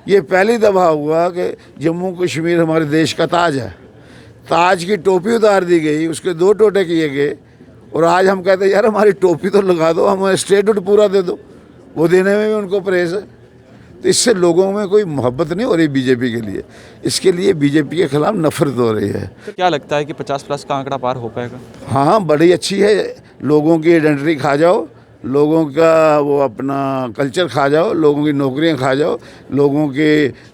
ये पहली दफ़ा हुआ कि जम्मू कश्मीर हमारे देश का ताज है, ताज की टोपी उतार दी गई, उसके 2 टोटे किए गए, और आज हम कहते हैं यार हमारी टोपी तो लगा दो, हमें स्टेटहुड पूरा दे दो, वो देने में भी उनको परहेज है। तो इससे लोगों में कोई मोहब्बत नहीं हो रही बीजेपी के लिए, इसके लिए बीजेपी के खिलाफ नफरत हो रही है। तो क्या लगता है कि 50+ का आंकड़ा पार हो पाएगा? हाँ, बड़ी अच्छी है, लोगों की आइडेंटिटी खा जाओ, लोगों का वो अपना कल्चर खा जाओ, लोगों की नौकरियां खा जाओ, लोगों के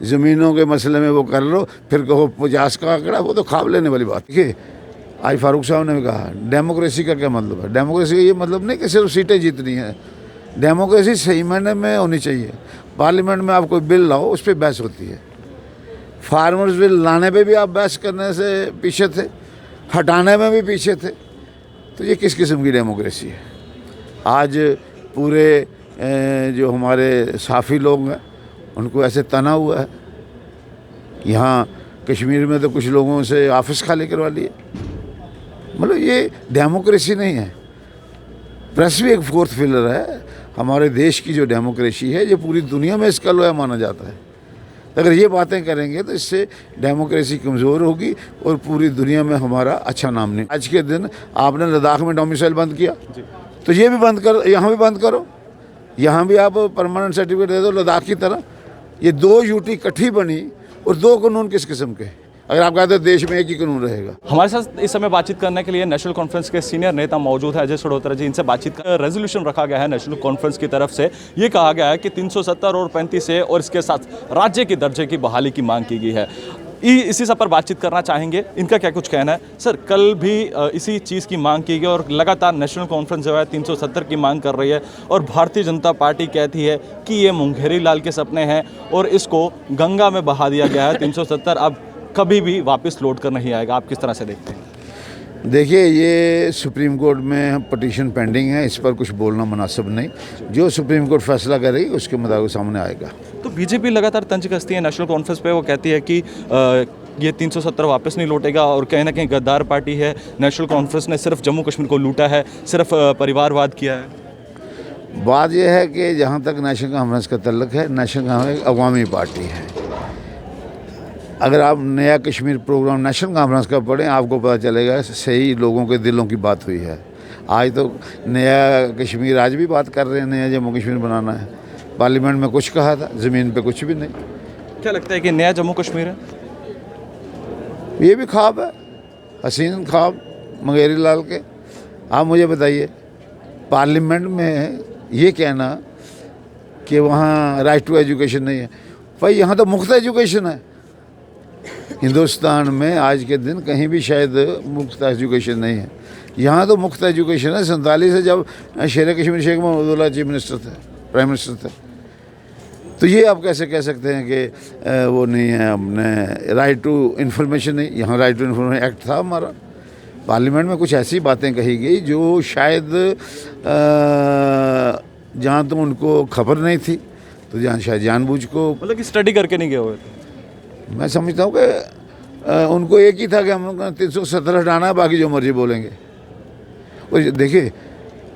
ज़मीनों के मसले में वो कर लो, फिर कहो 50 का आंकड़ा, वो तो ख्वाब लेने वाली बात। देखिए आज फारूक साहब ने भी कहा डेमोक्रेसी का क्या मतलब है। डेमोक्रेसी का ये मतलब नहीं कि सिर्फ सीटें जीतनी है, डेमोक्रेसी सही मायने में होनी चाहिए। पार्लियामेंट में आप कोई बिल लाओ, उस पर बहस होती है, फार्मर्स बिल लाने पे भी आप बहस करने से पीछे थे, हटाने में भी पीछे थे, तो ये किस किस्म की डेमोक्रेसी है। आज पूरे जो हमारे साफ़ी लोग हैं उनको ऐसे तना हुआ है। यहाँ कश्मीर में तो कुछ लोगों से ऑफिस खाली करवा लिए, मतलब ये डेमोक्रेसी नहीं है। प्रेस भी एक फोर्थ पिलर है हमारे देश की। जो डेमोक्रेसी है ये पूरी दुनिया में इसका लोहा माना जाता है। अगर ये बातें करेंगे तो इससे डेमोक्रेसी कमज़ोर होगी और पूरी दुनिया में हमारा अच्छा नाम नहीं। आज के दिन आपने लद्दाख में डोमिसाइल बंद किया, तो ये भी बंद करो, यहाँ भी बंद करो, यहाँ भी आप परमानेंट सर्टिफिकेट दे दो लद्दाख की तरह। ये 2 यूटी इकट्ठी बनी और 2 कानून किस किस्म के। अगर आप कहते हैं देश में एक ही कानून रहेगा। हमारे साथ इस समय बातचीत करने के लिए नेशनल कॉन्फ्रेंस के सीनियर नेता मौजूद है अजय सड़ोत्रा जी। इनसे बातचीत का रेजोल्यूशन रखा गया है नेशनल कॉन्फ्रेंस की तरफ से। ये कहा गया है कि 370 और 35 है और इसके साथ राज्य के दर्जे की बहाली की मांग की गई है। इसी सब पर बातचीत करना चाहेंगे, इनका क्या कुछ कहना है। सर, कल भी इसी चीज़ की मांग की गई और लगातार नेशनल कॉन्फ्रेंस जो है 370 की मांग कर रही है और भारतीय जनता पार्टी कहती है कि ये मुंगेरी लाल के सपने हैं और इसको गंगा में बहा दिया गया है। 370 अब कभी भी वापस लौट कर नहीं आएगा। आप किस तरह से देखते हैं? देखिए, ये सुप्रीम कोर्ट में पिटीशन पेंडिंग है, इस पर कुछ बोलना मुनासिब नहीं। जो सुप्रीम कोर्ट फैसला करेगी उसके मुताबिक सामने आएगा। तो बीजेपी लगातार तंज कसती है नेशनल कॉन्फ्रेंस पे, वो कहती है कि ये 370 वापस नहीं लौटेगा और कहीं ना कहीं गद्दार पार्टी है। नेशनल कॉन्फ्रेंस ने सिर्फ जम्मू कश्मीर को लूटा है, सिर्फ परिवारवाद किया है। बात यह है कि जहाँ तक नेशनल कॉन्फ्रेंस का तल्लक है, नेशनल कॉन्फ्रेंस अवामी पार्टी है। अगर आप नया कश्मीर प्रोग्राम नेशनल कॉन्फ्रेंस का पढ़ें, आपको पता चलेगा सही लोगों के दिलों की बात हुई है। आज तो नया कश्मीर आज भी बात कर रहे हैं, नया जम्मू कश्मीर बनाना है। पार्लियामेंट में कुछ कहा था, ज़मीन पे कुछ भी नहीं। क्या लगता है कि नया जम्मू कश्मीर है? ये भी ख्वाब है, हसीन ख्वाब मुंगेरी लाल के। आप मुझे बताइए, पार्लियामेंट में ये कहना कि वहाँ राइट टू एजुकेशन नहीं है, भाई यहाँ तो मुफ्त एजुकेशन है। हिंदुस्तान में आज के दिन कहीं भी शायद मुफ्त एजुकेशन नहीं है, यहाँ तो मुफ्त एजुकेशन है। 47 से जब शेर कश्मीर शेख महमूदुल्लाह चीफ मिनिस्टर थे, प्राइम मिनिस्टर थे, तो ये आप कैसे कह सकते हैं कि वो नहीं है, अपने राइट टू इन्फॉर्मेशन नहीं। यहाँ राइट टू इन्फॉर्मेशन एक्ट था हमारा। पार्लियामेंट में कुछ ऐसी बातें कही गई जो शायद जहाँ तो उनको खबर नहीं थी, तो जहाँ शायद जानबूझ को, मतलब कि स्टडी करके नहीं गए हुए। मैं समझता हूँ कि उनको एक ही था कि हम 370 हटाना है, बाकी जो मर्जी बोलेंगे। और देखिए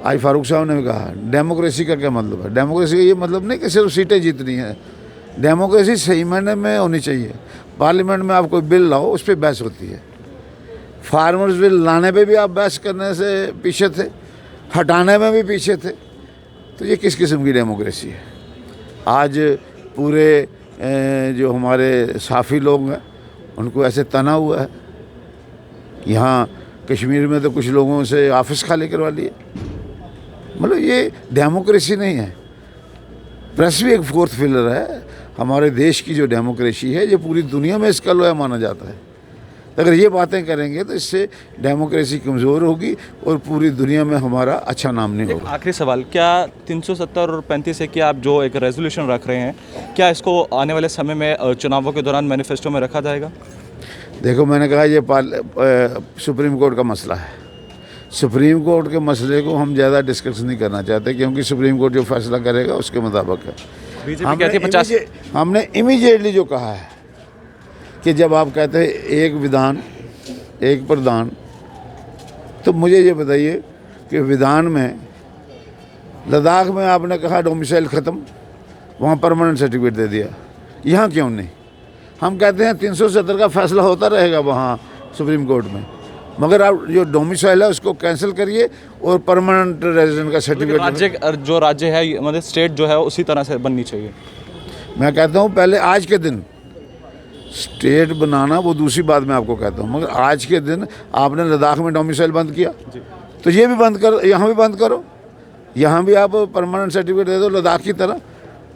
आज फारूक साहब ने भी कहा डेमोक्रेसी का क्या मतलब है। डेमोक्रेसी का ये मतलब नहीं कि सिर्फ सीटें जीतनी है, डेमोक्रेसी सही मायने में होनी चाहिए। पार्लियामेंट में आप कोई बिल लाओ, उस पर बहस होती है, फार्मर्स बिल लाने पे भी आप बहस करने से पीछे थे, हटाने में भी पीछे थे, तो ये किस किस्म की डेमोक्रेसी है। आज पूरे जो हमारे साफ़ी लोग हैं उनको ऐसे तना हुआ है। यहाँ कश्मीर में तो कुछ लोगों से ऑफिस खाली करवा लिए, मतलब ये डेमोक्रेसी नहीं है। प्रेस भी एक फोर्थ पिलर है हमारे देश की। जो डेमोक्रेसी है ये पूरी दुनिया में इसका लोहा माना जाता है। अगर ये बातें करेंगे तो इससे डेमोक्रेसी कमज़ोर होगी और पूरी दुनिया में हमारा अच्छा नाम नहीं होगा। आखिरी सवाल, क्या 370 और 35 है कि आप जो एक रेजोल्यूशन रख रहे हैं, क्या इसको आने वाले समय में चुनावों के दौरान मैनिफेस्टो में रखा जाएगा? देखो, मैंने कहा ये सुप्रीम कोर्ट का मसला है। सुप्रीम कोर्ट के मसले को हम ज़्यादा डिस्कस नहीं करना चाहते, क्योंकि सुप्रीम कोर्ट जो फैसला करेगा उसके मुताबिक है। बीजेपी कहती है 50। हमने इमीडिएटली जो कहा है कि जब आप कहते हैं एक विधान एक प्रधान, तो मुझे ये बताइए कि विधान में लद्दाख में आपने कहा डोमिसाइल ख़त्म, वहाँ परमानेंट सर्टिफिकेट दे दिया। यहाँ क्यों नहीं? हम कहते हैं 370 का फैसला होता रहेगा वहाँ सुप्रीम कोर्ट में, मगर आप जो डोमिसाइल है उसको कैंसिल करिए और परमानेंट रेजिडेंट का सर्टिफिकेट। राज्य जो राज्य है मतलब स्टेट जो है उसी तरह से बननी चाहिए। मैं कहता हूँ पहले आज के दिन स्टेट बनाना वो दूसरी बात मैं आपको कहता हूँ, मगर आज के दिन आपने लद्दाख में डोमिसाइल बंद किया तो ये भी बंद करो, यहाँ भी बंद करो, यहाँ भी आप परमानेंट सर्टिफिकेट दे दो लद्दाख की तरह।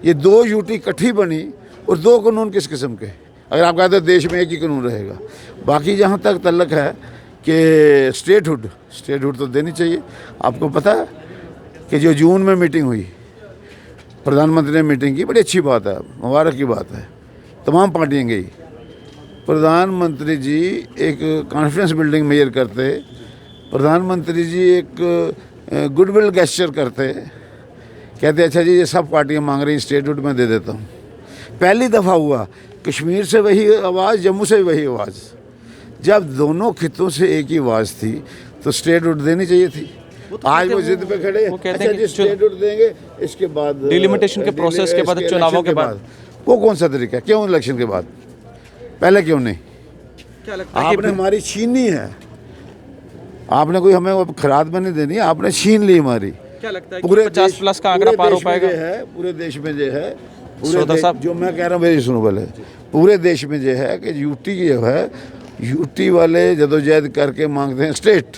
ये दो यूटी इकट्ठी बनी और दो कानून किस किस्म के? अगर आप कहते हो देश में एक ही कानून रहेगा। बाकी जहाँ तक तल्लक है कि स्टेटहुड तो देनी चाहिए। आपको पता है कि जो जून में मीटिंग हुई, प्रधानमंत्री ने मीटिंग की, बड़ी अच्छी बात है, मुबारक की बात है, तमाम पार्टियाँ गई। प्रधानमंत्री जी एक कॉन्फिडेंस बिल्डिंग मेजर करते, प्रधानमंत्री जी एक गुडविल गेस्चर करते, कहते अच्छा जी ये सब पार्टियाँ मांग रही स्टेटहुड में दे देता हूँ। पहली दफ़ा हुआ कश्मीर से वही आवाज़, जम्मू से वही आवाज़। जब दोनों खितों से एक ही आवाज़ थी तो स्टेटहुड देनी चाहिए थी। आज वो जिद पे खड़े हैं, अच्छा जी स्टेटहुड देंगे, इसके बाद डिलिमिटेशन के प्रोसेस के बाद, चुनावों के बाद। वो कौन सा तरीका है? क्यों इलेक्शन के बाद? पहले क्यों नहीं? क्या लगता है आपने हमारी छीनी है, आपने कोई हमें खराद में नहीं देनी, आपने छीन ली हमारी। क्या लगता है पूरे 50+ का आंकड़ा पार हो पाएगा? पूरे देश में जो है, श्रोता साहब जो मैं कह रहा हूँ मेरी सुनो पहले, पूरे देश में जो है कि यूटी जो है, यूटी वाले जदोजहद करके मांगते हैं स्टेट।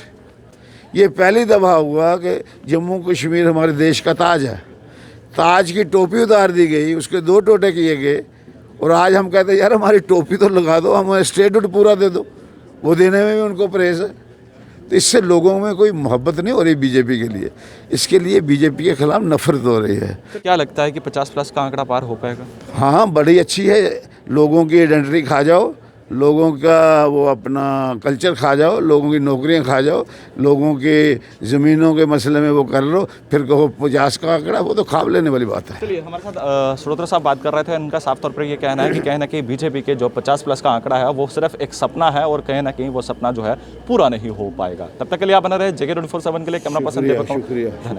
ये पहली दफ़ा हुआ कि जम्मू कश्मीर हमारे देश का ताज है, ताज की टोपी उतार दी गई, उसके 2 टोटे किए गए और आज हम कहते हैं यार हमारी टोपी तो लगा दो, हमें स्टेटहुड पूरा दे दो। वो देने में भी उनको परहेज है। तो इससे लोगों में कोई मोहब्बत नहीं हो रही बीजेपी के लिए, इसके लिए बीजेपी के खिलाफ नफरत हो रही है। तो क्या लगता है कि 50+ का आंकड़ा पार हो पाएगा? हाँ, बड़ी अच्छी है। लोगों की आइडेंटिटी खा जाओ, लोगों का वो अपना कल्चर खा जाओ, लोगों की नौकरियां खा जाओ, लोगों के ज़मीनों के मसले में वो कर लो, फिर कहो 50 का आंकड़ा, वो तो खाब लेने वाली बात है। चलिए, हमारे साथ श्रोता साहब बात कर रहे थे। उनका साफ तौर पर ये कहना है कि कहीं ना कहीं बीजेपी के जो 50+ का आंकड़ा है वो सिर्फ एक सपना है और कहीं ना कहीं वो सपना जो है पूरा नहीं हो पाएगा। तब तक के लिए आप बना रहे JK 24/7 के लिए। कैमरा पर्सन शुक्रिया। धन्यवाद।